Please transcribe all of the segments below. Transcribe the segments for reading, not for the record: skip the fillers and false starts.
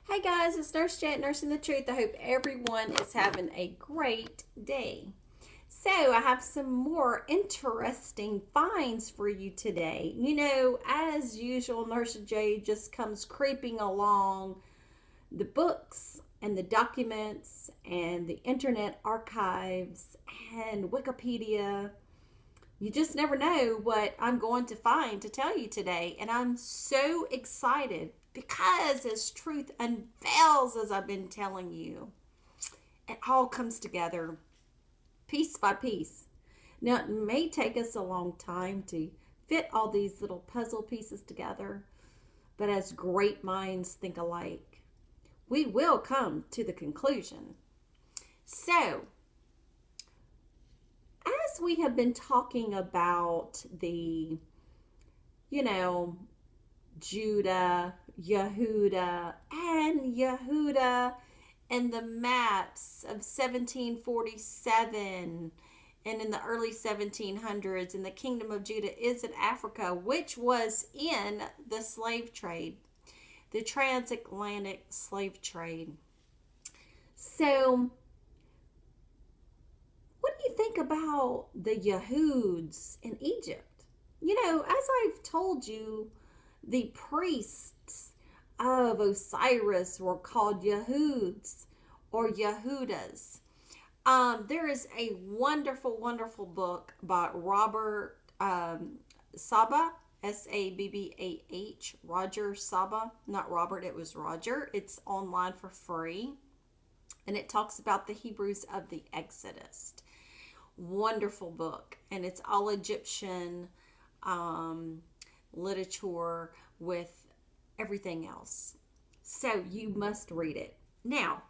Hey guys, it's Nurse Jet, Nursing the Truth. I hope everyone is having a great day. So, I have some more interesting finds for you today. As usual, Nurse J just comes creeping along the books and the documents and the internet archives and Wikipedia. You just never know what I'm going to find to tell you today. And I'm so excited because as truth unveils, as I've been telling you, it all comes together piece by piece. Now, it may take us a long time to fit all these little puzzle pieces together, but as great minds think alike, we will come to the conclusion. So, as we have been talking about the, Judah, Yehuda, and Yehuda and the maps of 1747 and in the early 1700s, and the kingdom of Judah is in Africa, which was in the slave trade, the transatlantic slave trade. So, what do you think about the Yahuds in Egypt? As I've told you, the priests of Osiris were called Yahuds or Yehudas. There is a wonderful, wonderful book by Robert Saba, Sabbah, Roger Saba. Not Robert, it was Roger. It's online for free. And it talks about the Hebrews of the Exodus. Wonderful book. And it's all Egyptian literature with everything else. So you must read it. Now,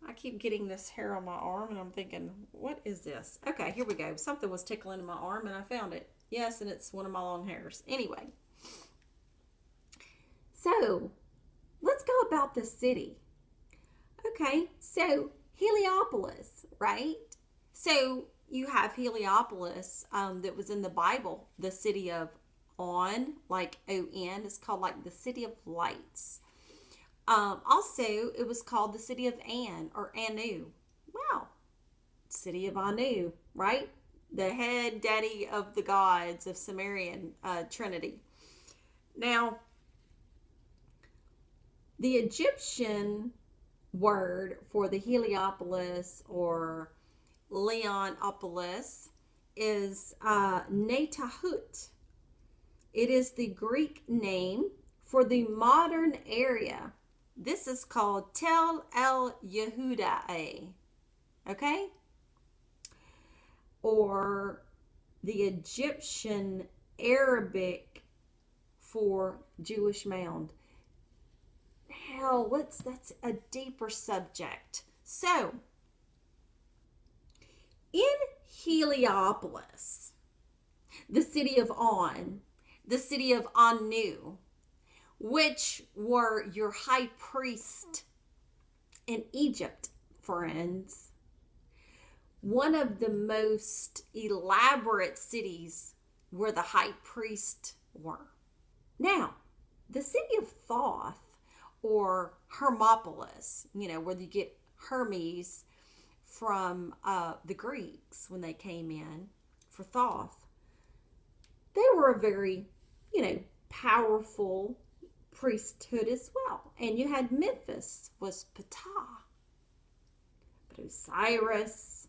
I keep getting this hair on my arm and I'm thinking, what is this? Okay, here we go. Something was tickling in my arm and I found it. Yes, and it's one of my long hairs. Anyway, so let's go about the city. Okay, so Heliopolis, right? So you have Heliopolis that was in the Bible, the city of On, like O-N. It's called like the city of lights. Also, it was called the city of An or Anu. Wow, city of Anu, right? The head daddy of the gods of Sumerian Trinity. Now, the Egyptian word for the Heliopolis or Leonopolis is Netahut. It is the Greek name for the modern area. This is called Tell-El-Yahudiya, okay? Or the Egyptian Arabic for Jewish mound. Hell, that's a deeper subject. So, in Heliopolis, the city of On, the city of Anu, which were your high priest in Egypt, friends, one of the most elaborate cities where the high priest were. Now, the city of Thoth or Hermopolis, where you get Hermes from the Greeks when they came in for Thoth. They were a very, powerful priesthood as well. And you had Memphis was Ptah. But Osiris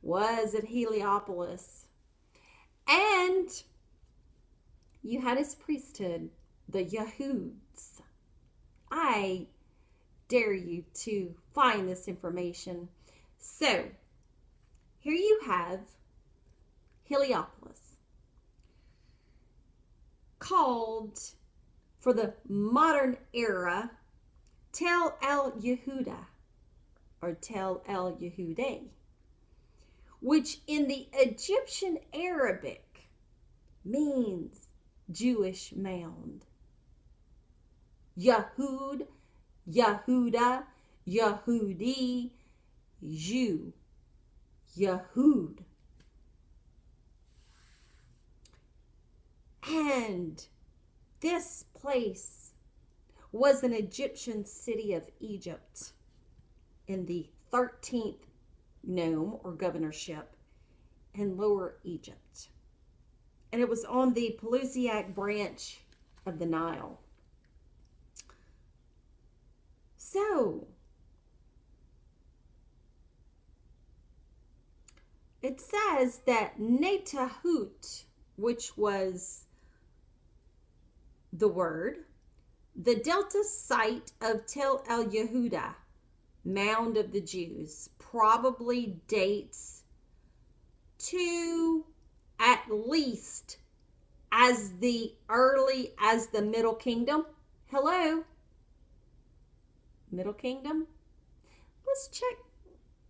was at Heliopolis. And you had his priesthood, the Yahuds. I dare you to find this information. So, here you have Heliopolis, called for the modern era Tell-El-Yahudiya or Tell-El-Yahudiya, which in the Egyptian Arabic means Jewish mound. Yahud, Yahuda, Yahudi, Jew, Yahud. And this place was an Egyptian city of Egypt in the 13th nome or governorship in Lower Egypt. And it was on the Pelusiac branch of the Nile. So, it says that Netahut, which was the word, the delta site of Tell-El-Yahudiya, mound of the Jews, probably dates to at least as early as the Middle Kingdom. Hello? Middle Kingdom? Let's check.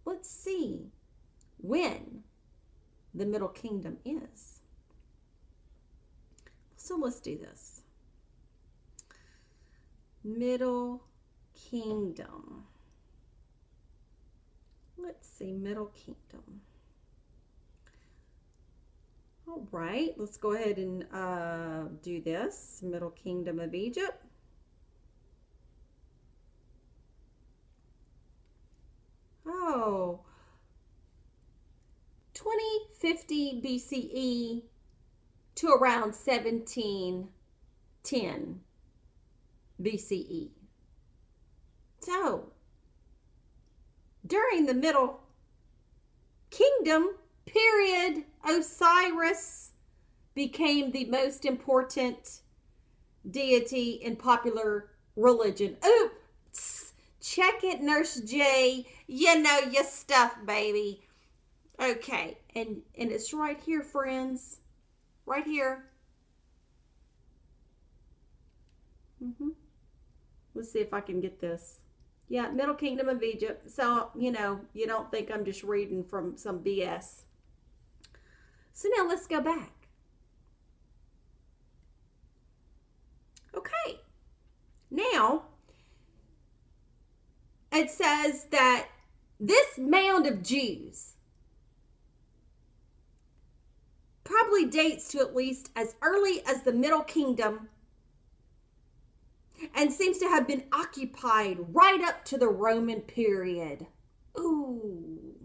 Let's see when the Middle Kingdom is. So let's do this. Middle Kingdom. Let's see, Middle Kingdom. All right, let's go ahead and do this. Middle Kingdom of Egypt. Oh, 2050 BCE to around 1710 BCE. So, during the Middle Kingdom period, Osiris became the most important deity in popular religion. Oops! Check it, Nurse J. You know your stuff, baby. Okay, and it's right here, friends. Right here. Let's see if I can get this. Yeah, Middle Kingdom of Egypt. So, you know, you don't think I'm just reading from some BS. So now let's go back. Okay. Now, it says that this mound of Jews probably dates to at least as early as the Middle Kingdom and seems to have been occupied right up to the Roman period. Ooh.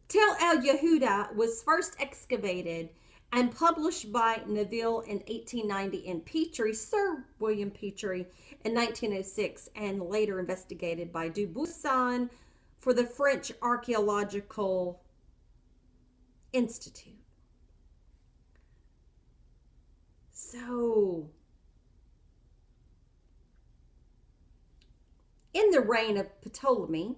Tell-El-Yahudiya was first excavated and published by Neville in 1890 and Petrie, Sir William Petrie, in 1906, and later investigated by Dubuisson for the French Archaeological Institute. So, in the reign of Ptolemy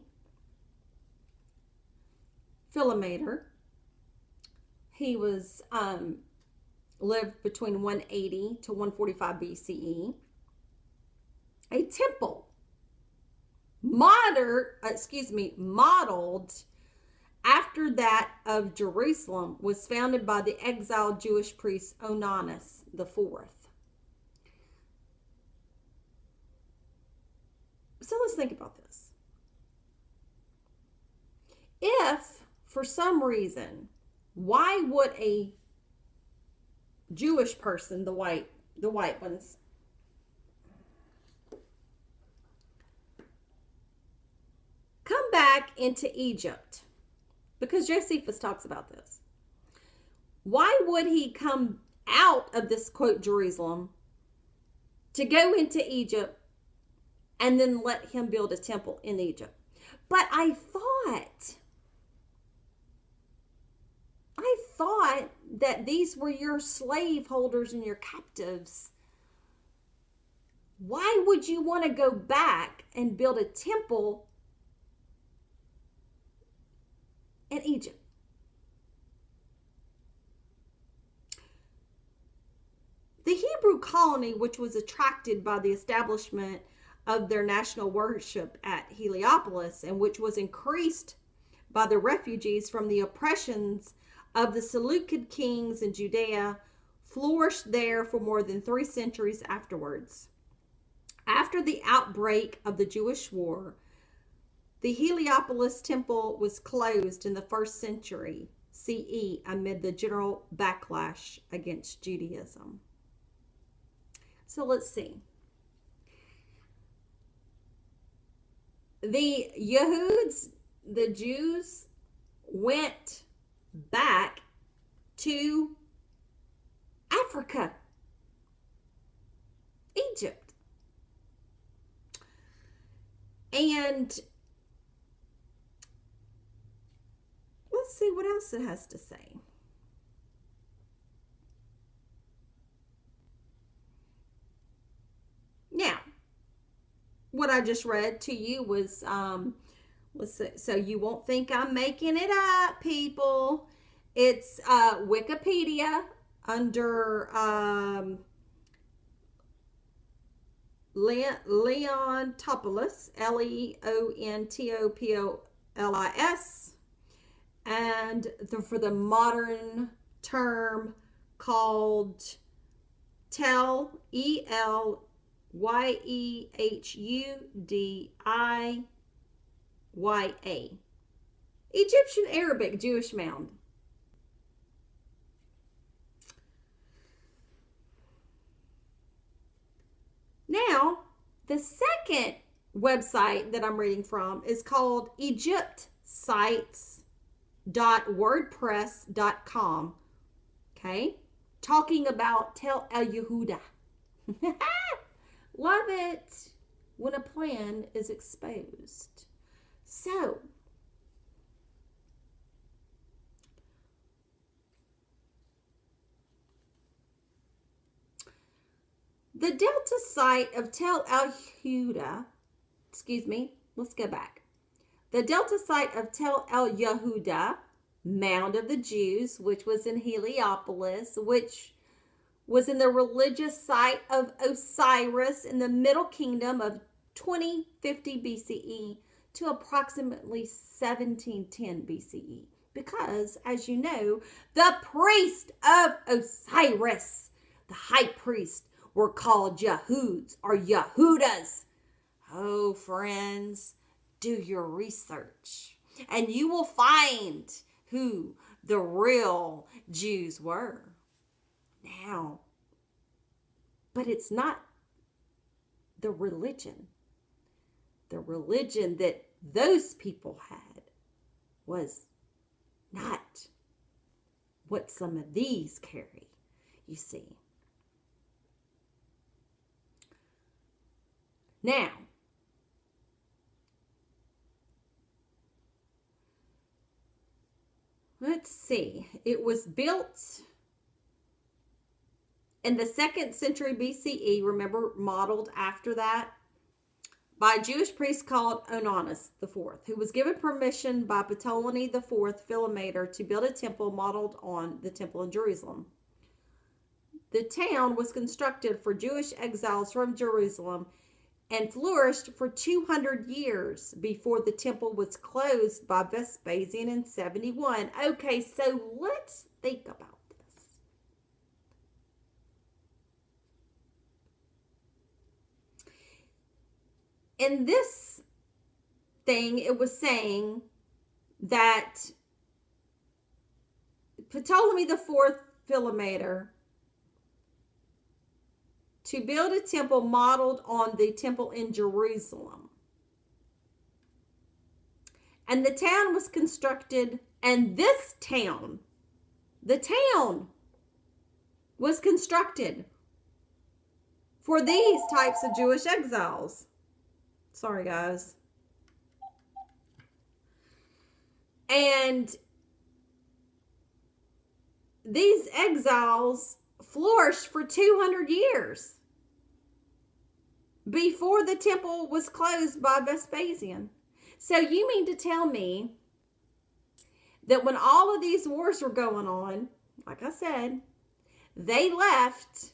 Philometor, he was lived between 180 to 145 BCE. A temple modeled after that of Jerusalem was founded by the exiled Jewish priest Onanis IV. So let's think about this. If, for some reason, why would a Jewish person, the white ones, come back into Egypt? Because Josephus talks about this. Why would he come out of this, quote, Jerusalem to go into Egypt and then let him build a temple in Egypt? But I thought that these were your slave holders and your captives. Why would you want to go back and build a temple in Egypt? The Hebrew colony, which was attracted by the establishment of their national worship at Heliopolis, and which was increased by the refugees from the oppressions of the Seleucid kings in Judea, flourished there for more than 3 centuries afterwards. After the outbreak of the Jewish War, the Heliopolis temple was closed in the 1st century CE amid the general backlash against Judaism. So let's see. The Yahuds, the Jews, went back to Africa, Egypt. And let's see what else it has to say. Now, what I just read to you was so you won't think I'm making it up, people. It's Wikipedia under Leontopoulos, Leontopolis, and for the modern term called Tell-El-Yahudiya, Egyptian Arabic Jewish mound. Now, the second website that I'm reading from is called egyptsites.wordpress.com. Okay? Talking about Tell-El-Yahudiya. Love it when a plan is exposed. So, the Delta site of Tell-El-Yahudiya, let's go back. The Delta site of Tell-El-Yahudiya, mound of the Jews, which was in Heliopolis, which was in the religious site of Osiris in the Middle Kingdom of 2050 BCE to approximately 1710 BCE. Because, as you know, the priest of Osiris, the high priest, were called Yahuds or Yahudas. Oh, friends, do your research and you will find who the real Jews were. Now, but it's not the religion. The religion that those people had was not what some of these carry, you see. Now, let's see. It was built in the 2nd century BCE, remember, modeled after that, by a Jewish priest called Onanus IV, who was given permission by Ptolemy IV Philometor to build a temple modeled on the temple in Jerusalem. The town was constructed for Jewish exiles from Jerusalem and flourished for 200 years before the temple was closed by Vespasian in 71. Okay, so let's think about this. In this thing, it was saying that Ptolemy IV Philometor to build a temple modeled on the temple in Jerusalem. And the town was constructed, and this town, the town was constructed for these types of Jewish exiles. Sorry, guys. And these exiles flourished for 200 years before the temple was closed by Vespasian. So you mean to tell me that when all of these wars were going on, like I said, they left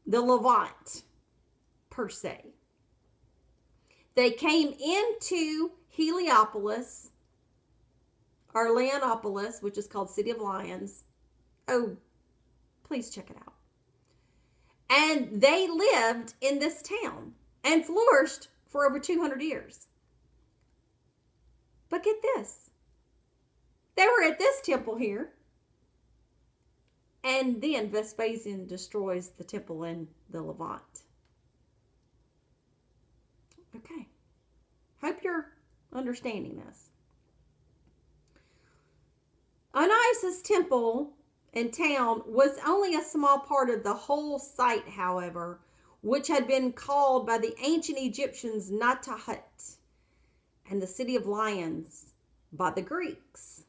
the Levant, per se. They came into Heliopolis, or Leonopolis, which is called City of Lions. Oh, please check it out. And they lived in this town and flourished for over 200 years. But get this. They were at this temple here, And then Vespasian destroys the temple in the Levant. Okay. Hope you're understanding this. Onias's temple and town was only a small part of the whole site, however, which had been called by the ancient Egyptians Natahut and the city of lions by the Greeks.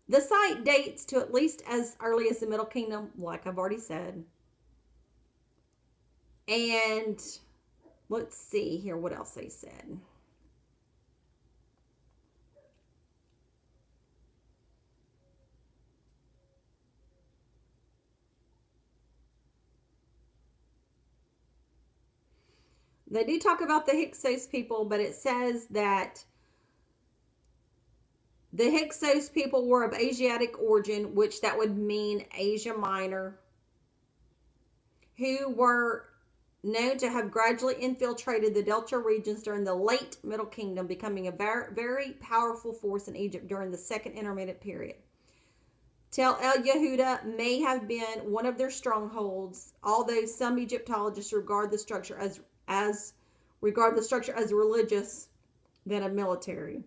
The site dates to at least as early as the Middle Kingdom, like I've already said. And let's see here what else they said. They do talk about the Hyksos people, but it says that the Hyksos people were of Asiatic origin, which that would mean Asia Minor, who were known to have gradually infiltrated the Delta regions during the late Middle Kingdom, becoming a very, very powerful force in Egypt during the Second Intermediate Period. Tell-El-Yahudiya may have been one of their strongholds, although some Egyptologists regard the structure as religious than a military.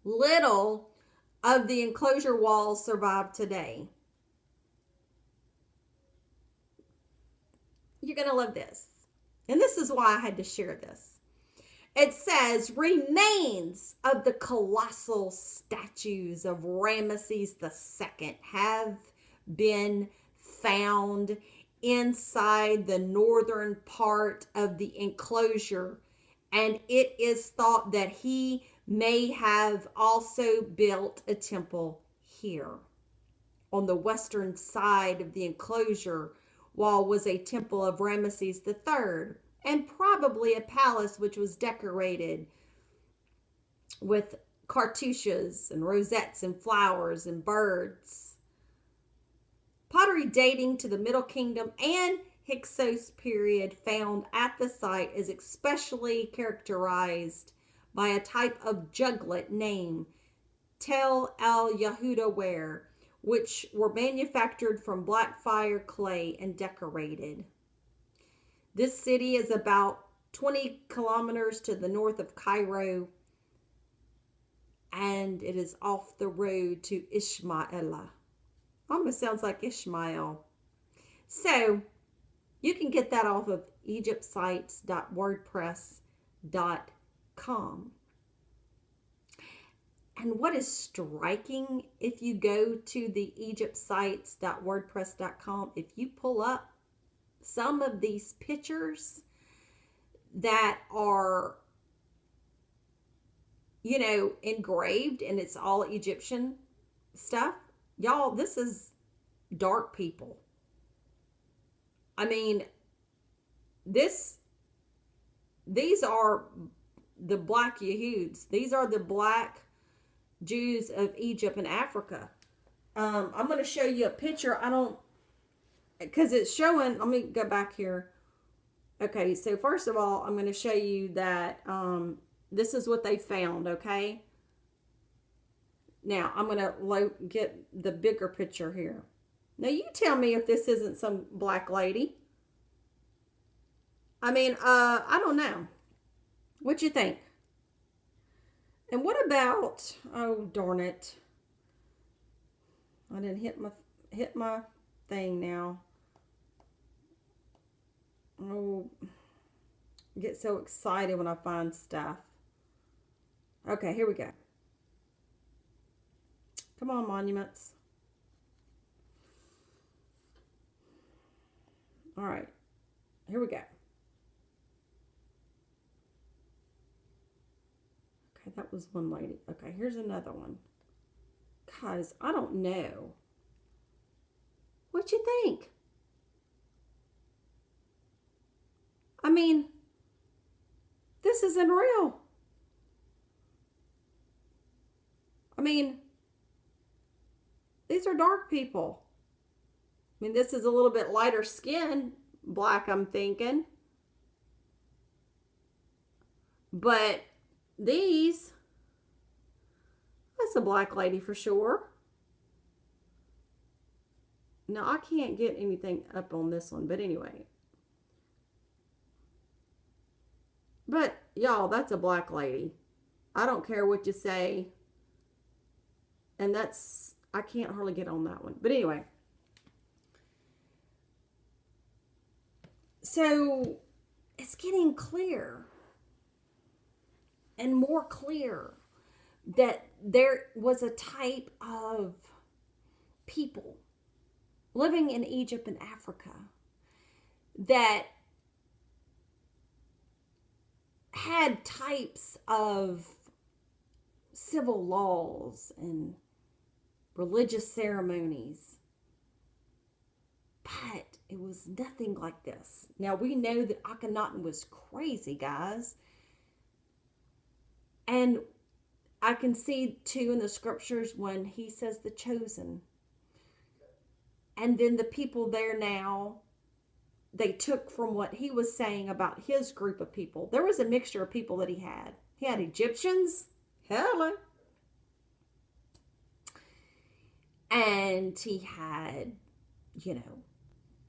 Little of the enclosure walls survive today. You're going to love this. And this is why I had to share this. It says, remains of the colossal statues of Ramesses II have been found inside the northern part of the enclosure, and it is thought that he may have also built a temple here. On the western side of the enclosure wall was a temple of Ramesses III, and probably a palace which was decorated with cartouches and rosettes and flowers and birds. Pottery dating to the Middle Kingdom and Hyksos period found at the site is especially characterized by a type of juglet named Tell-El-Yahudiya ware, which were manufactured from black fire clay and decorated. This city is about 20 kilometers to the north of Cairo, and it is off the road to Ishmael. Almost sounds like Ishmael. So you can get that off of egyptsites.wordpress.com. And what is striking, if you go to the egyptsites.wordpress.com, if you pull up some of these pictures that are, engraved, and it's all Egyptian stuff, y'all, this is dark people. I mean, these are the black Yahuds. These are the black Jews of Egypt and Africa. I'm going to show you a picture. Because it's showing, let me go back here. Okay, so first of all, I'm going to show you that this is what they found, okay? Now, I'm going to get the bigger picture here. Now, you tell me if this isn't some black lady. I mean, I don't know. What you think? And what about, oh, darn it. I didn't hit my thing now. Oh, I get so excited when I find stuff. Okay, here we go. Come on, monuments. All right, here we go. Okay, that was one lady. Okay, here's another one. Guys, I don't know. What you think? I mean, this isn't real. I mean, these are dark people. I mean, this is a little bit lighter skin, black, I'm thinking. But these, that's a black lady for sure. Now, I can't get anything up on this one, but anyway. But, y'all, that's a black lady. I don't care what you say. And that's, I can't hardly get on that one. But anyway. So, it's getting clear and more clear that there was a type of people living in Egypt and Africa that had types of civil laws and religious ceremonies, but it was nothing like this. Now, we know that Akhenaten was crazy, guys. And I can see, too, in the scriptures when he says the chosen. And then the people there now, they took from what he was saying about his group of people. There was a mixture of people that he had. He had Egyptians. Hello. And he had,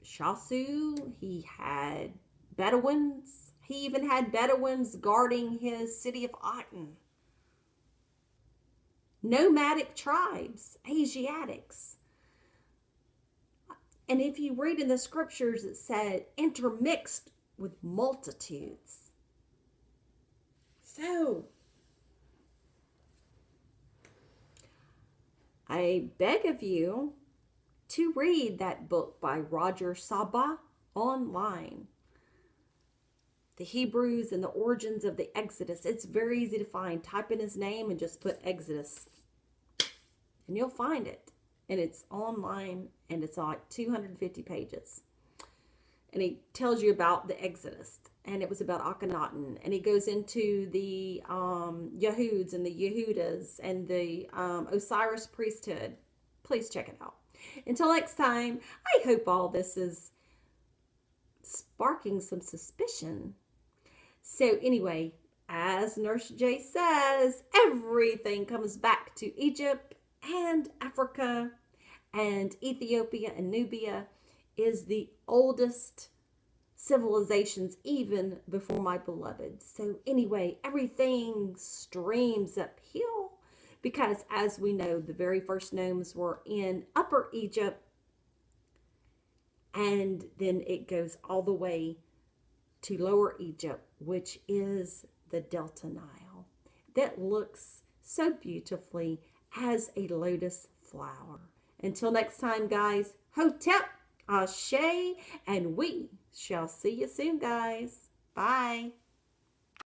Shasu. He had Bedouins. He even had Bedouins guarding his city of Aten. Nomadic tribes, Asiatics. And if you read in the scriptures, it said intermixed with multitudes. So, I beg of you to read that book by Roger Saba online. The Hebrews and the origins of the Exodus. It's very easy to find. Type in his name and just put Exodus. And you'll find it. And it's online and it's like 250 pages. And he tells you about the Exodus. And it was about Akhenaten. And he goes into the Yahuds and the Yehudas and the Osiris priesthood. Please check it out. Until next time, I hope all this is sparking some suspicion. So anyway, as Nurse J says, everything comes back to Egypt and Africa, and Ethiopia and Nubia is the oldest civilizations even before my beloved. So anyway, everything streams uphill because, as we know, the very first nomes were in Upper Egypt, and then it goes all the way to Lower Egypt, which is the Delta Nile, that looks so beautifully as a lotus flower. Until next time, guys, Hotep, Ashe, and we shall see you soon, guys. Bye.